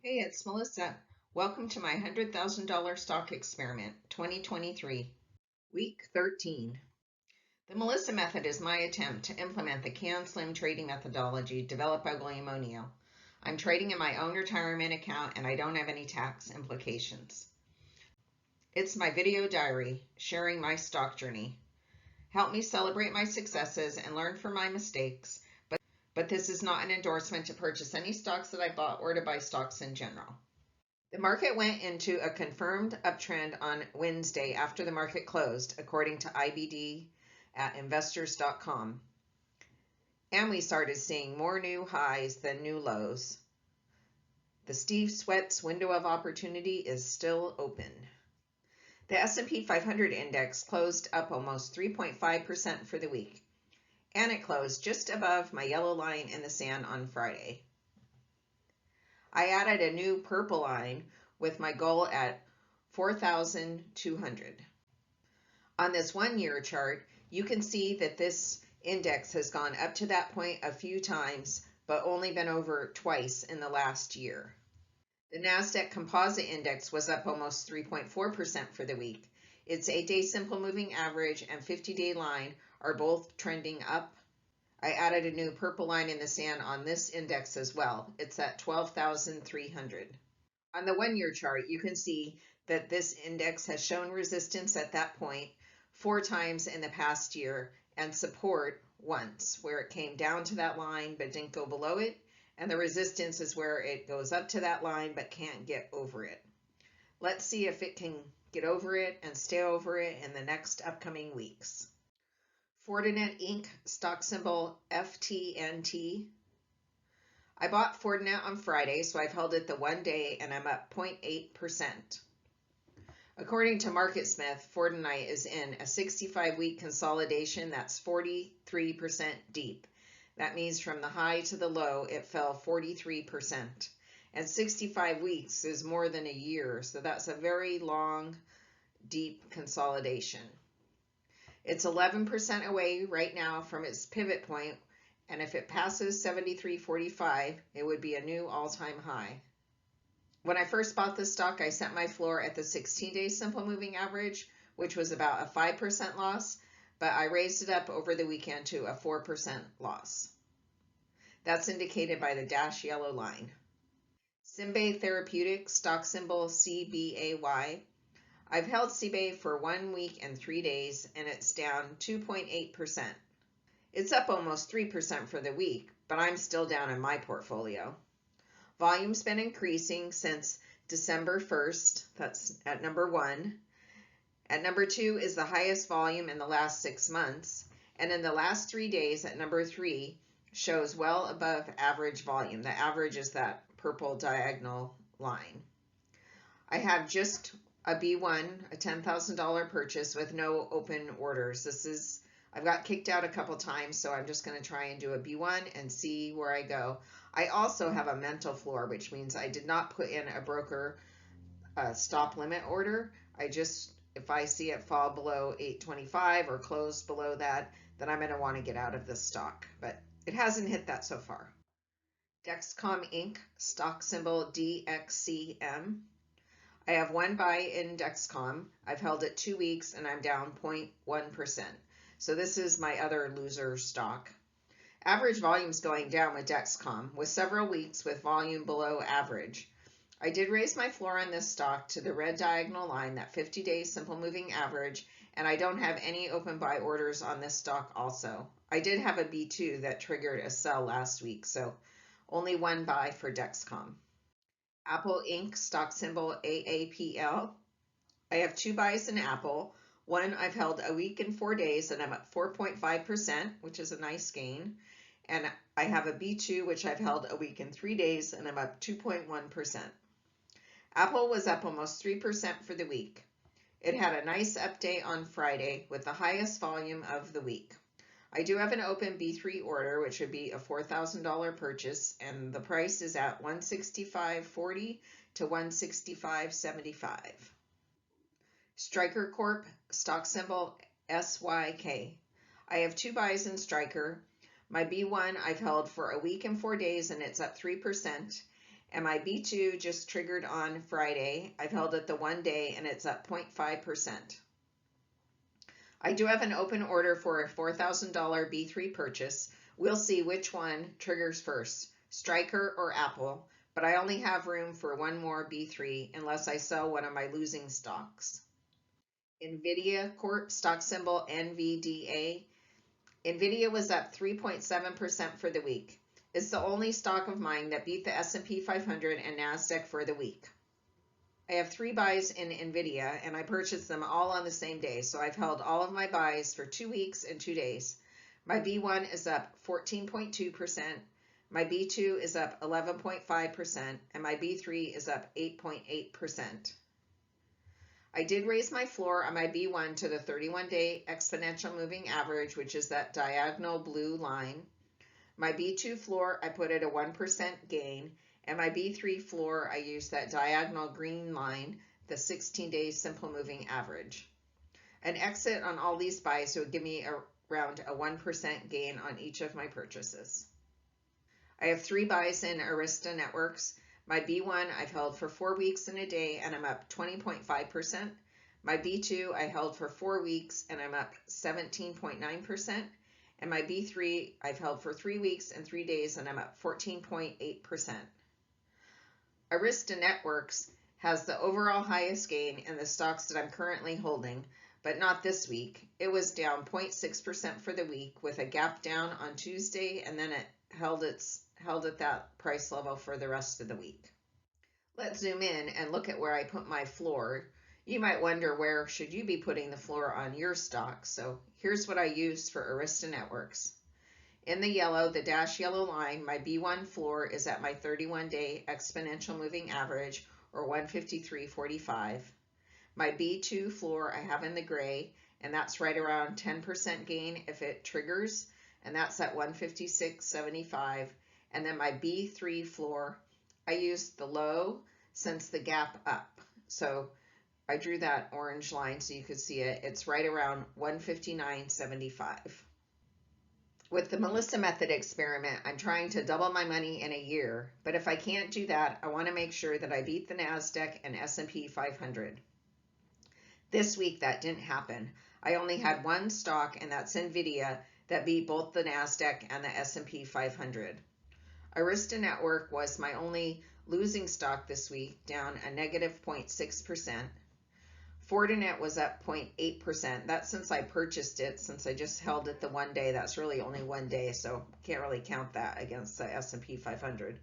Hey, it's Melissa. Welcome to my $100,000 stock experiment, 2023, week 13. The Melissa method is my attempt to implement the CAN-SLIM trading methodology developed by William O'Neill. I'm trading in my own retirement account and I don't have any tax implications. It's my video diary sharing my stock journey. Help me celebrate my successes and learn from my mistakes, but this is not an endorsement to purchase any stocks that I bought or to buy stocks in general. The market went into a confirmed uptrend on Wednesday after the market closed, according to IBD at investors.com. And we started seeing more new highs than new lows. The Steve Sweats window of opportunity is still open. The S&P 500 index closed up almost 3.5% for the week, and it closed just above my yellow line in the sand on Friday. I added a new purple line with my goal at 4,200. On this 1-year chart, you can see that this index has gone up to that point a few times, but only been over twice in the last year. The NASDAQ Composite Index was up almost 3.4% for the week. Its 8-day simple moving average and 50-day line are both trending up. I added a new purple line in the sand on this index as well. It's at 12,300. On the 1-year chart, you can see that this index has shown resistance at that point 4 times in the past year and support once, where it came down to that line but didn't go below it, and the resistance is where it goes up to that line but can't get over it. Let's see if it can get over it and stay over it in the next upcoming weeks. Fortinet Inc. stock symbol FTNT. I bought Fortinet on Friday, so I've held it the 1 day and I'm up 0.8%. According to MarketSmith, Fortinet is in a 65-week consolidation that's 43% deep. That means from the high to the low, it fell 43%. And 65 weeks is more than a year, so that's a very long, deep consolidation. It's 11% away right now from its pivot point, and if it passes 73.45, it would be a new all-time high. When I first bought this stock, I set my floor at the 16-day simple moving average, which was about a 5% loss, but I raised it up over the weekend to a 4% loss. That's indicated by the dash yellow line. CBAY Therapeutics, stock symbol CBAY. I've held CBAY for 1 week and 3 days, and it's down 2.8%. It's up almost 3% for the week, but I'm still down in my portfolio. Volume's been increasing since December 1st. That's at number 1. At number 2 is the highest volume in the last 6 months, and in the last 3 days at number 3 shows well above average volume. The average is that purple diagonal line. I have just a B1, a $10,000 purchase with no open orders. I've got kicked out a couple times, so I'm just going to try and do a B1 and see where I go. I also have a mental floor, which means I did not put in a broker stop limit order. If I see it fall below 825 or close below that, then I'm going to want to get out of this stock, but it hasn't hit that so far. DXCM Inc. stock symbol DXCM. I have 1 buy in DXCM. I've held it 2 weeks and I'm down 0.1%. So this is my other loser stock. Average volume's going down with DXCM, with several weeks with volume below average. I did raise my floor on this stock to the red diagonal line, that 50-day simple moving average, and I don't have any open buy orders on this stock also. I did have a B2 that triggered a sell last week, so only 1 buy for DXCM. Apple Inc. stock symbol AAPL. I have 2 buys in Apple. One I've held a week and 4 days and I'm up 4.5%, which is a nice gain. And I have a B2, which I've held a week and 3 days and I'm up 2.1%. Apple was up almost 3% for the week. It had a nice update on Friday with the highest volume of the week. I do have an open B3 order, which would be a $4,000 purchase, and the price is at $165.40 to $165.75. Stryker Corp. stock symbol SYK. I have 2 buys in Stryker. My B1 I've held for a week and 4 days and it's up 3%. And my B2 just triggered on Friday. I've held it the 1 day and it's up 0.5%. I do have an open order for a $4,000 B3 purchase. We'll see which one triggers first, Stryker or Apple, but I only have room for one more B3 unless I sell one of my losing stocks. NVDA Corp, stock symbol NVDA. NVIDIA was up 3.7% for the week. It's the only stock of mine that beat the S&P 500 and NASDAQ for the week. I have 3 buys in NVIDIA and I purchased them all on the same day, so I've held all of my buys for 2 weeks and 2 days. My B1 is up 14.2%, my B2 is up 11.5%, and my B3 is up 8.8%. I did raise my floor on my B1 to the 31-day exponential moving average, which is that diagonal blue line. My B2 floor, I put at a 1% gain, and my B3 floor, I used that diagonal green line, the 16-day simple moving average. An exit on all these buys would give me around a 1% gain on each of my purchases. I have 3 buys in Arista Networks. My B1 I've held for 4 weeks and a day and I'm up 20.5%. My B2 I held for 4 weeks and I'm up 17.9%. And my B3 I've held for 3 weeks and 3 days and I'm up 14.8%. Arista Networks has the overall highest gain in the stocks that I'm currently holding, but not this week. It was down 0.6% for the week with a gap down on Tuesday, and then it held at that price level for the rest of the week. Let's zoom in and look at where I put my floor. You might wonder, where should you be putting the floor on your stock? So here's what I used for Arista Networks. In the yellow, the dash yellow line, my B1 floor is at my 31-day exponential moving average, or 153.45. My B2 floor I have in the gray, and that's right around 10% gain if it triggers, and that's at 156.75. And then my B3 floor, I used the low since the gap up. So I drew that orange line so you could see it. It's right around 159.75. With the Melissa Method experiment, I'm trying to double my money in a year, but if I can't do that, I want to make sure that I beat the NASDAQ and S&P 500. This week that didn't happen. I only had one stock, and that's NVIDIA, that beat both the NASDAQ and the S&P 500. Arista Network was my only losing stock this week, down a negative 0.6%. FTNT was up 0.8%. That's since I purchased it, since I just held it the 1 day. That's really only 1 day, so can't really count that against the S&P 500.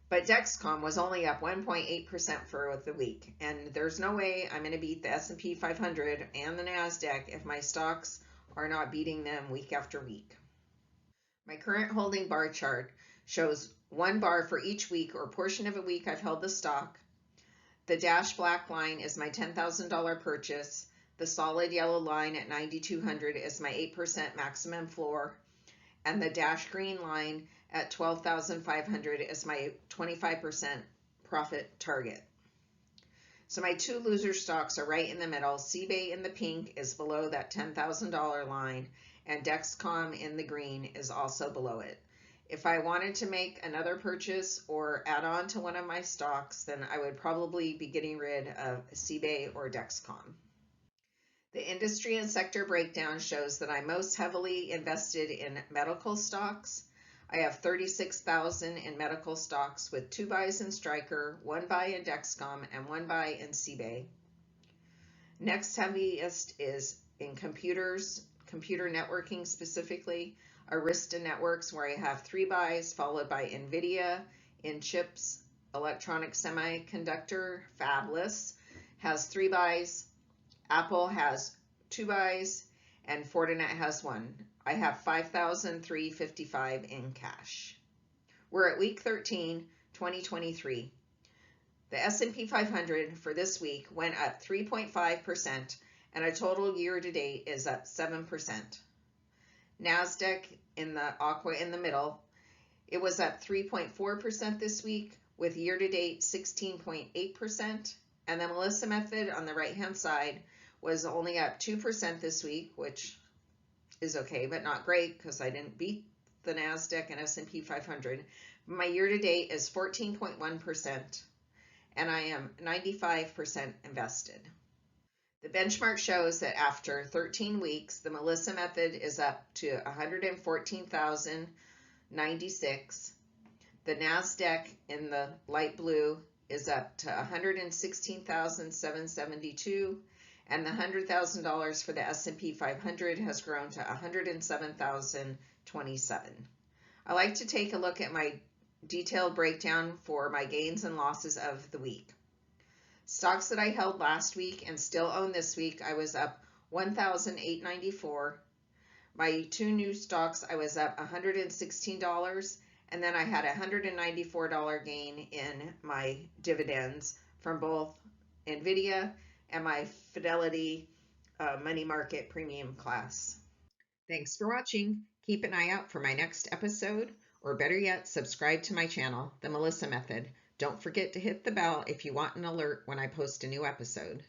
But DXCM was only up 1.8% for the week, and there's no way I'm going to beat the S&P 500 and the NASDAQ if my stocks are not beating them week after week. My current holding bar chart shows 1 bar for each week or portion of a week I've held the stock. The dash black line is my $10,000 purchase. The solid yellow line at 9,200 is my 8% maximum floor. And the dash green line at 12,500 is my 25% profit target. So my 2 loser stocks are right in the middle. CBAY in the pink is below that $10,000 line, and DXCM in the green is also below it. If I wanted to make another purchase or add on to one of my stocks, then I would probably be getting rid of CBAY or DXCM. The industry and sector breakdown shows that I'm most heavily invested in medical stocks. I have 36,000 in medical stocks with 2 buys in Stryker, 1 buy in DXCM, and 1 buy in CBAY. Next heaviest is in computers, computer networking specifically. Arista Networks, where I have 3 buys, followed by NVIDIA in chips, electronic semiconductor, fabless, has 3 buys. Apple has 2 buys, and FTNT has 1. I have $5,355 in cash. We're at week 13, 2023. The S&P 500 for this week went up 3.5%, and a total year-to-date is up 7%. NASDAQ in the aqua in the middle, it was up 3.4% this week, with year-to-date 16.8%. And the Melissa Method on the right-hand side was only up 2% this week, which is okay, but not great because I didn't beat the NASDAQ and S&P 500. My year-to-date is 14.1%, and I am 95% invested. The benchmark shows that after 13 weeks, the Melissa method is up to 114,096. The NASDAQ in the light blue is up to 116,772, and the $100,000 for the S&P 500 has grown to 107,027. I like to take a look at my detailed breakdown for my gains and losses of the week. Stocks that I held last week and still own this week, I was up 1,894. My two new stocks, I was up $116, and then I had a $194 gain in my dividends from both NVDA and my Fidelity money market premium class. Thanks for watching. Keep an eye out for my next episode, or better yet, subscribe to my channel, The Melissa Method. Don't forget to hit the bell if you want an alert when I post a new episode.